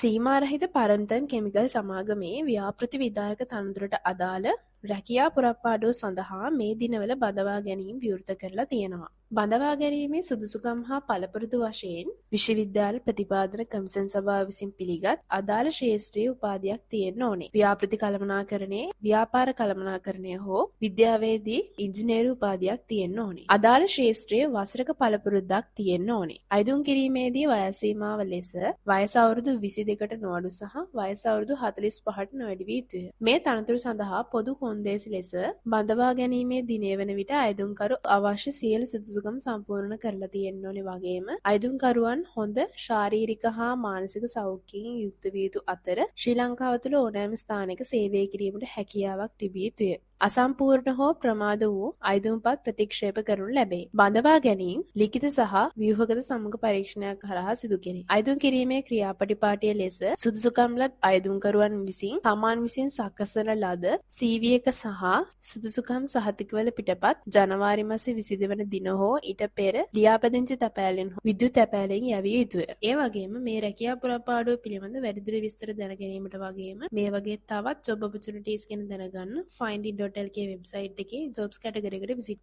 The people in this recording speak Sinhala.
සීමාරහිත පරන්තන් කෙමිකල් සමාගමේ ව්‍යාපෘති විධායක තනතුරට අදාළ රැකියා පුරප්පාඩුව සඳහා මේ දිනවල බඳවා ගැනීම විවෘත කරලා තියෙනවා. බඳවා ගැනීමේ සුදුසුකම් හා පළපුරුදු වශයෙන් විශ්වවිද්‍යාල ප්‍රතිපාදන කමිෂන් සභාව විසින් පිළිගත් අදාළ ශ්‍රේෂ්ඨීය උපාධියක් තියෙන්න ඕනේ. ව්‍යාපෘති කළමනාකරණයේ ව්‍යාපාර කළමනාකරණය හෝ විද්‍යාවේදී ඉංජිනේරු උපාධියක් තියෙන්න ඕනේ. අදාළ ශ්‍රේෂ්ඨීය වසරක පළපුරුද්දක් තියෙන්න ඕනේ. අයදුම් කිරීමේදී වයස් සීමාව ලෙස වයස අවුරුදු 22කට නොඅඩු සහ වයස අවුරුදු 45ට නොවැඩි විය යුතුය. මේ තනතුරු සඳහා පොදු කොන්දේසි ලෙස බඳවා ගැනීමේ දිනය වන විට අයදුම්කරු අවශ්‍ය සියලු සුදුසුකම් සම්පූර්ණ කරලා තියෙන්න ඕනේ. වගේම අයදුම්කරුවන් හොඳ ශාරීරික හා මානසික සෞඛ්‍යයෙන් යුක්ත විය යුතු අතර ශ්‍රී ලංකාව තුළ ඕනෑම ස්ථානයක සේවය කිරීමට හැකියාවක් තිබිය යුතුය. අසම්පූර්ණ හෝ ප්‍රමාද වූ අයදුම්පත් ප්‍රතික්ෂේප කරනු ලැබේ. බඳවා ගැනීම ලිඛිත සහ ව්‍යුහගත සම්මුඛ පරීක්ෂණයක් කරහා සිදු කෙරේ. අයදුම් කිරීමේ ක්‍රියාපටිපාටිය ලෙස සුදුසුකම්ලත් අයදුම්කරුවන් විසින් තමන් විසින් සකසන ලද CV එක සහ සුදුසුකම් සහතිකවල පිටපත් ජනවාරි මාස 22 වන දින හෝ ඊට පෙර ලියාපදිංචි තැපෑලෙන් හෝ විද්‍යුත් තැපෑලෙන් යැවිය යුතුය. ඒ වගේම මේ රැකියා පුරප්පාඩුව පිළිබඳ වැඩිදුර විස්තර දැන ගැනීමට වගේම මේ වගේ තවත් job opportunities ගැන දැනගන්න findy.lk වෙබ්සයිට් එකේ jobs category එකට visit